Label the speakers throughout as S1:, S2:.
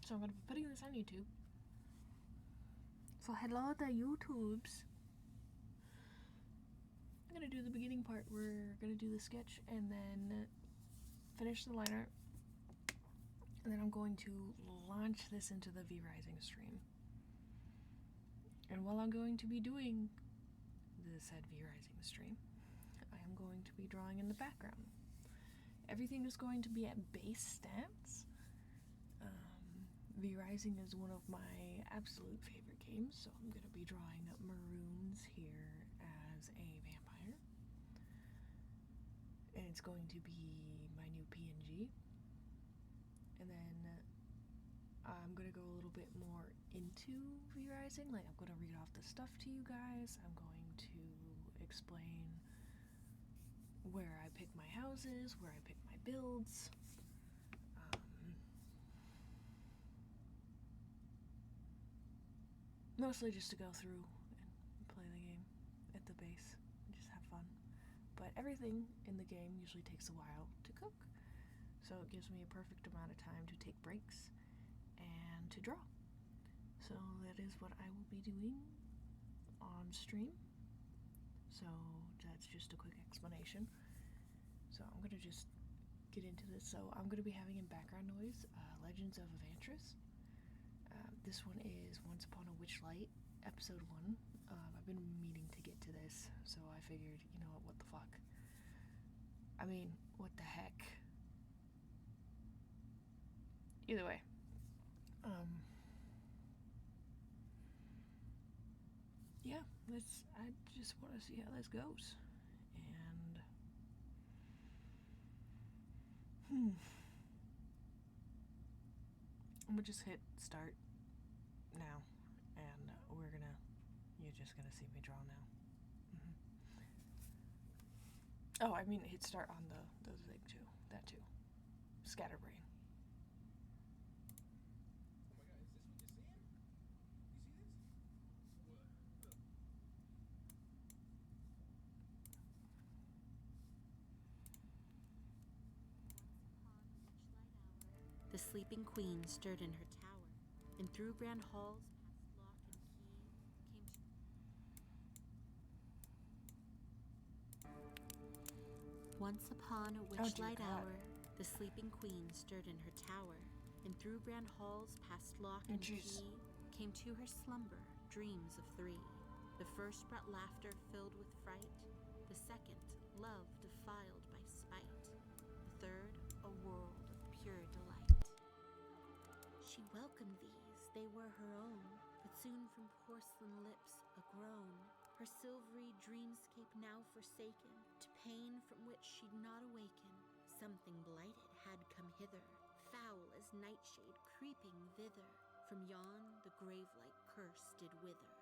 S1: So I'm going to be putting this on YouTube. So hello the YouTubes. I'm going to do the beginning part. We're going to do the sketch and then finish the liner. And then I'm going to launch this into the Vrising stream. And while I'm going to be doing the said Vrising stream, I am going to be drawing in the background. Everything is going to be at base stats. Vrising is one of my absolute favorite games, so I'm going to be drawing maroons here as a vampire. And it's going to be my new PNG. And then I'm going to go a little bit more into Vrising. Like, I'm going to read off the stuff to you guys. I'm going to explain where I pick my houses, where I pick my builds. Mostly just to go through and play the game at the base and just have fun. But everything in the game usually takes a while to cook, so it gives me a perfect amount of time to take breaks and to draw. So that is what I will be doing on stream. So that's just a quick explanation. So I'm going to just get into this. So I'm going to be having in background noise Legends of Evantris. This one is Once Upon a Witchlight, episode 1. I've been meaning to get to this, so I figured, you know what the fuck. I mean, what the heck. Either way. Yeah, I just want to see how this goes. And I'm gonna just hit start now, and you're just gonna see me draw now. Oh, I mean hit start on the thing too, that too. Scatterbrain.
S2: Oh my god, is this what you're seeing? You see this?
S3: The sleeping queen stirred in her tower, and through grand halls, past lock and key, came Once upon a witchlight hour, the sleeping queen stirred in her tower, and through grand halls, past lock and key, came to her slumber dreams of 3. The first brought laughter filled with fright, the second, love defiled by spite, the third, a world of pure delight. She welcomed these, they were her own, but soon from porcelain lips a groan, her silvery dreamscape now forsaken, to pain from which she'd not awaken. Something blighted had come hither, foul as nightshade creeping thither, from yon the grave-like curse did wither.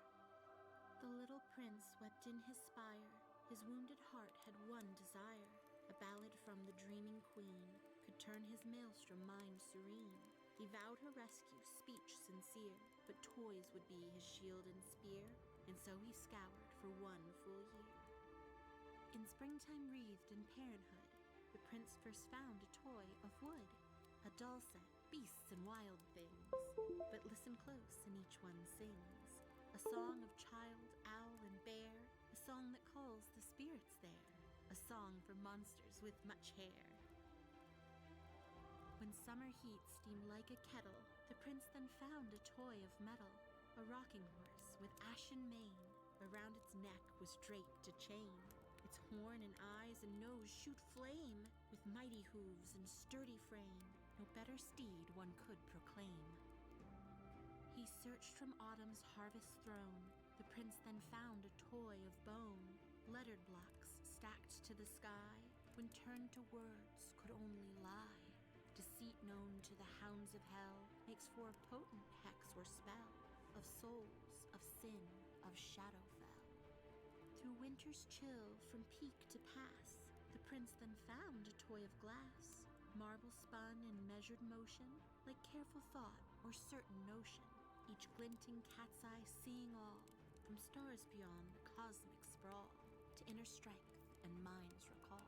S3: The little prince wept in his spire, his wounded heart had one desire, a ballad from the dreaming queen, could turn his maelstrom mind serene. He vowed her rescue, speech sincere, but toys would be his shield and spear, and so he scoured for 1 full year. In springtime wreathed in parenthood, the prince first found a toy of wood, a doll set, beasts and wild things, but listen close and each one sings, a song of child, owl and bear, a song that calls the spirits there, a song for monsters with much hair. When summer heat steamed like a kettle, the prince then found a toy of metal, a rocking horse with ashen mane, around its neck was draped a chain. Its horn and eyes and nose shoot flame, with mighty hooves and sturdy frame, no better steed one could proclaim. He searched from autumn's harvest throne, the prince then found a toy of bone, lettered blocks stacked to the sky, when turned to words could only lie. Deceit known to the hounds of hell makes for a potent hex or spell, of souls, of sin, of Shadowfell. Through winter's chill from peak to pass, the prince then found a toy of glass, marble spun in measured motion, like careful thought or certain notion, each glinting cat's eye seeing all, from stars beyond the cosmic sprawl, to inner strength and mind's recall.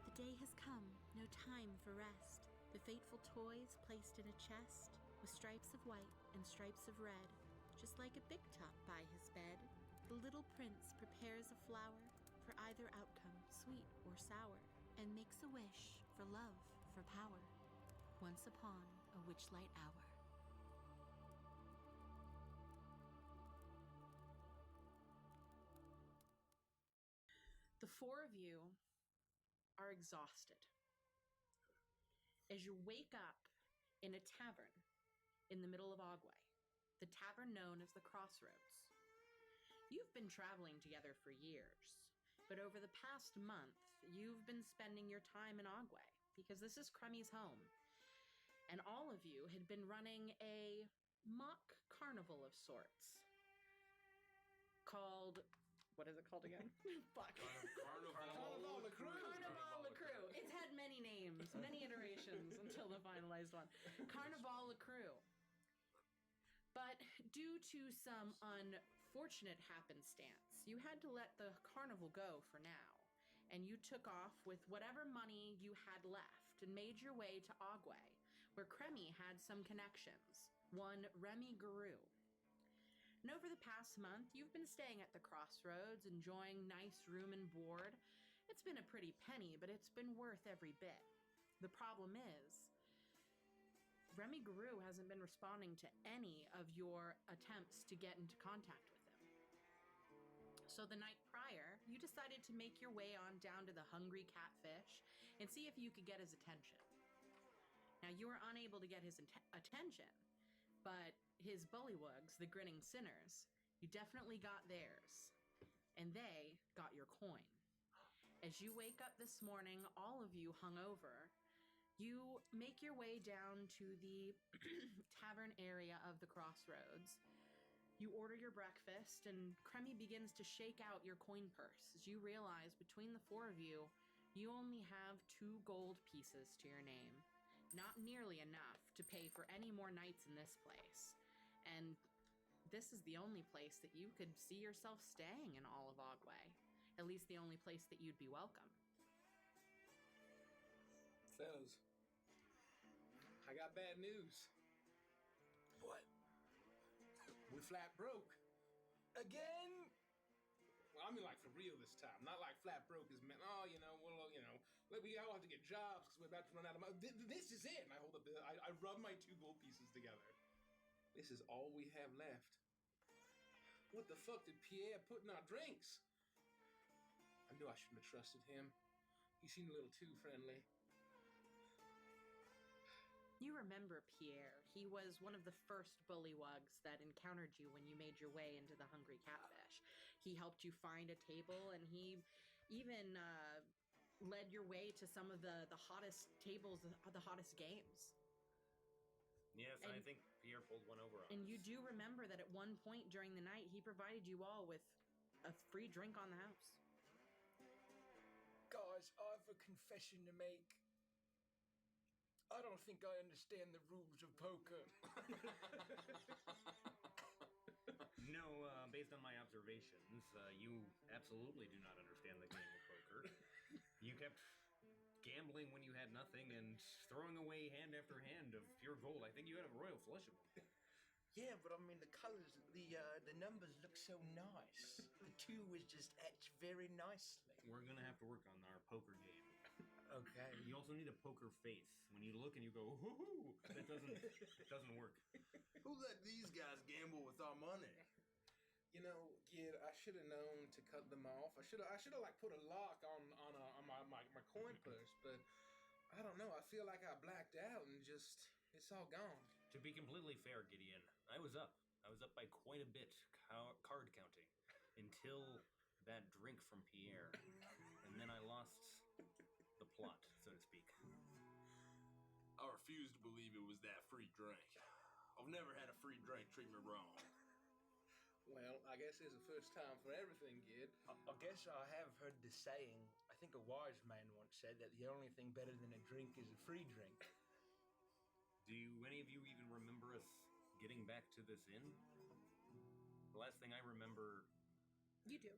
S3: The day has come, no time for rest. The fateful toys placed in a chest with stripes of white and stripes of red, just like a big top by his bed. The little prince prepares a flower for either outcome, sweet or sour, and makes a wish for love, for power, once upon a witchlight hour. The four of you are exhausted as you wake up in a tavern in the middle of Ogway, the tavern known as the Crossroads. You've been traveling together for years, but over the past month, you've been spending your time in Ogway because this is Cremmy's home. And all of you had been running a mock carnival of sorts called, what is it called again? Fuck.
S2: Carnival the Crew.
S3: Carnival the Crew. It's had many names, many iterations until the finalized one. Carnival the Crew. But due to some unfortunate happenstance, you had to let the carnival go for now. And you took off with whatever money you had left and made your way to Ogway, where Cremmy had some connections, one Remy Guru. And over the past month, you've been staying at the Crossroads, enjoying nice room and board. It's been a pretty penny, but it's been worth every bit. The problem is, Remy Guru hasn't been responding to any of your attempts to get into contact with him. So the night prior, you decided to make your way on down to the Hungry Catfish and see if you could get his attention. Now, you were unable to get his attention, but his bullywugs, the grinning sinners, you definitely got theirs, and they got your coin. As you wake up this morning, all of you hungover, you make your way down to the tavern area of the Crossroads. You order your breakfast, and Cremmy begins to shake out your coin purse as you realize between the four of you, you only have 2 gold pieces to your name. Not nearly enough to pay for any more nights in this place. And this is the only place that you could see yourself staying in all of Ogway. At least the only place that you'd be welcome.
S2: Fellas, I got bad news.
S4: What?
S2: We flat broke.
S4: Again?
S2: Well, I mean, like, for real this time. Not like flat broke is meant, we all have to get jobs because we're about to run out of money. This is it. And I hold up I rub my 2 gold pieces together. This is all we have left. What the fuck did Pierre put in our drinks? I knew I shouldn't have trusted him. He seemed a little too friendly.
S3: You remember Pierre. He was one of the first bullywugs that encountered you when you made your way into the Hungry Catfish. He helped you find a table, and he even led your way to some of the hottest tables, the hottest games.
S5: Yes, and I think Pierre pulled one over on us.
S3: And you do remember that at one point during the night, he provided you all with a free drink on the house.
S4: Guys, I have a confession to make. I don't think I understand the rules of poker.
S5: No, based on my observations, you absolutely do not understand the game of poker. You kept gambling when you had nothing and throwing away hand after hand of pure gold. I think you had a royal flush of them.
S4: Yeah, but I mean the colors, the numbers look so nice. The 2 was just etched very nicely.
S5: We're gonna have to work on our poker game.
S4: Okay.
S5: You also need a poker face. When you look and you go, hoo-hoo, that doesn't work.
S6: Who let these guys gamble with our money?
S2: You know, kid, I should have known to cut them off. I should have like put a lock on my coin purse, but I don't know. I feel like I blacked out and just it's all gone.
S5: To be completely fair, Gideon, I was up by quite a bit card counting until that drink from Pierre, and then I lost the plot, so to speak.
S6: I refuse to believe it was that free drink. I've never had a free drink treat me wrong.
S2: Well, I guess there's a first time for everything, kid.
S4: I guess I have heard the saying. I think a wise man once said that the only thing better than a drink is a free drink.
S5: Do any of you even remember us getting back to this inn? The last thing I remember...
S3: You do.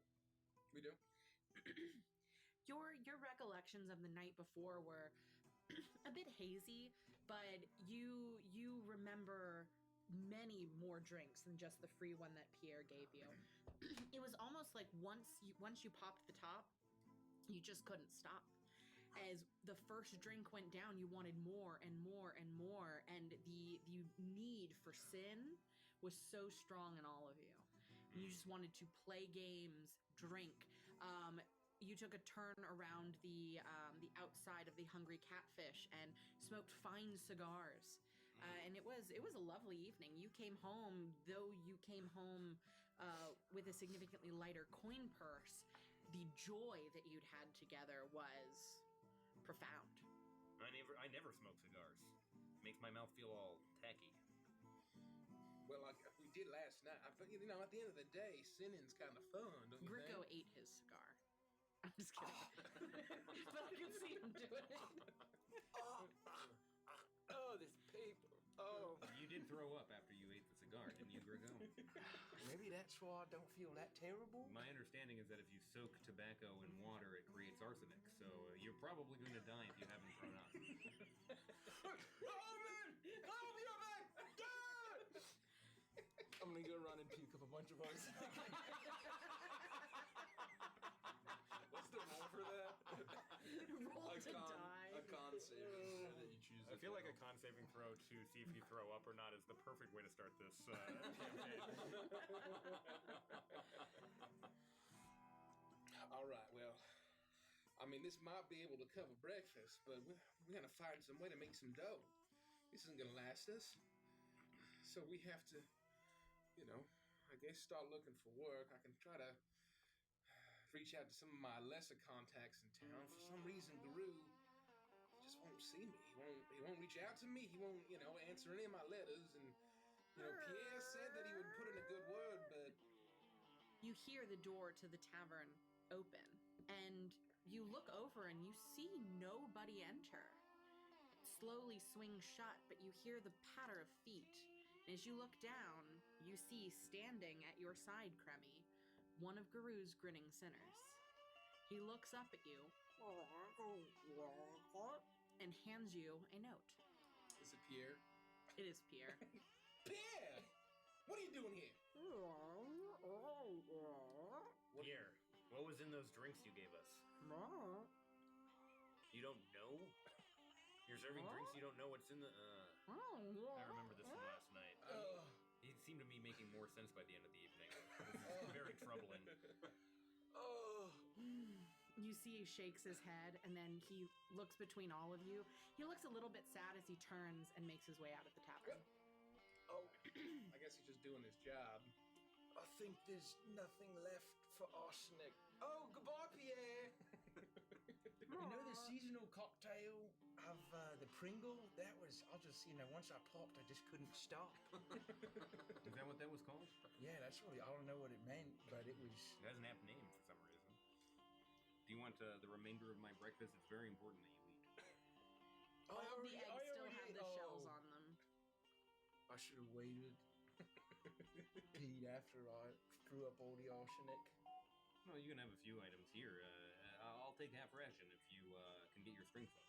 S2: We do.
S3: Your recollections of the night before were
S7: a bit hazy, but you remember many more drinks than just the free one that Pierre gave you. It was almost like once you popped the top, you just couldn't stop. As the first drink went down, you wanted more and more and more, and the need for sin was so strong in all of you. And you just wanted to play games, drink. You took a turn around the outside of the Hungry Catfish and smoked fine cigars. And it was a lovely evening. You came home, though you came home with a significantly lighter coin purse. The joy that you'd had together was profound.
S5: I never smoke cigars. Makes my mouth feel all tacky.
S2: Well, like we did last night. I think, at the end of the day, sinning's kind of fun, don't you
S7: Gricko
S2: think?
S7: ate his cigar. I'm just kidding. But I can see him doing it.
S6: Oh, this paper. Oh.
S5: You did throw up after you ate the cigar, didn't you, Griggo?
S4: Maybe that's why I don't feel that terrible.
S5: My understanding is that if you soak tobacco in water, it creates arsenic. So you're probably going to die if you haven't thrown up.
S2: Oh, man! I'll be right back! Dad! I'm gonna go run and puke up a bunch of us. What's the roll for that?
S7: Roll to die.
S6: A con saving that you choose.
S8: I feel like a con saving throw to see if you throw up or not is the perfect way to start this campaign.
S2: All right, well, I mean, this might be able to cover breakfast, but we're gonna find some way to make some dough. This isn't gonna last us. So we have to, I guess start looking for work. I can try to reach out to some of my lesser contacts in town. For some reason, Guru just won't see me. He won't reach out to me. He won't, answer any of my letters. And, Pierre said that he would put in a good word, but...
S7: You hear the door to the tavern open, and you look over and you see nobody enter. Slowly swing shut, but you hear the patter of feet. And as you look down, you see standing at your side, Cremmy, one of Guru's grinning sinners. He looks up at you and hands you a note.
S2: Is it Pierre?
S7: It is Pierre.
S2: Pierre! What are you doing here?
S5: Pierre, what was in those drinks you gave us? You don't know? You're serving drinks, you don't know what's in the... I remember this from last night. It seemed to me making more sense by the end of the evening. This is very troubling.
S7: You see he shakes his head, and then he looks between all of you. He looks a little bit sad as he turns and makes his way out of the tavern.
S2: I guess he's just doing his job.
S4: I think there's nothing left for arsenic. Oh, goodbye, Pierre. The seasonal cocktail of the Pringle, that was, once I popped, I just couldn't stop.
S5: Is that what that was called?
S4: Yeah, that's really, I don't know what it meant, but it was...
S5: It has an apt name for some reason. Do you want the remainder of my breakfast? It's very important that you eat.
S7: All of the eggs still have the shells on them.
S4: I should have waited. Peed after I threw up all the arsenic.
S5: Well, you can have a few items here. I'll take half ration if you can get your string fucked.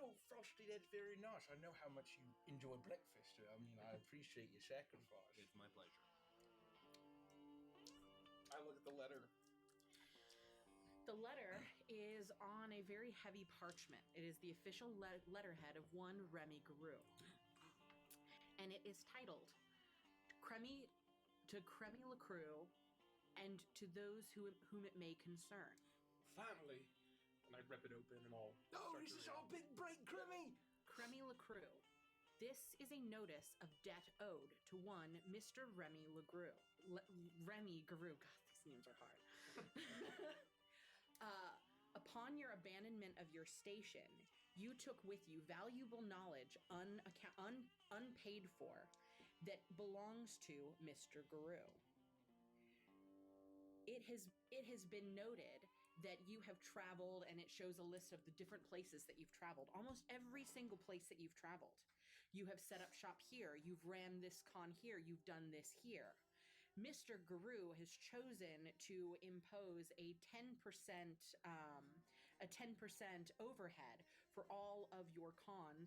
S4: Oh, Frosty, that's very nice. I know how much you enjoy breakfast. I mean, I appreciate your sacrifice.
S5: It's my pleasure.
S2: I look at the letter.
S7: The letter is on a very heavy parchment. It is the official letterhead of one Remy Guru. And it is titled, Cremmy to Cremmy LaCrue and to those whom it may concern.
S2: Finally. And I rip it open and all.
S4: Oh, this is our big break, Cremmy!
S7: Cremmy LaCrue. This is a notice of debt owed to one Mr. Remy LaGrue. Remy Guru. God, these names are hard. Upon your abandonment of your station, you took with you valuable knowledge unpaid for that belongs to Mr. Guru. It has been noted that you have traveled, and it shows a list of the different places that you've traveled. Almost every single place that you've traveled. You have set up shop here. You've ran this con here. You've done this here. Mr. Guru has chosen to impose a 10% overhead for all of your cons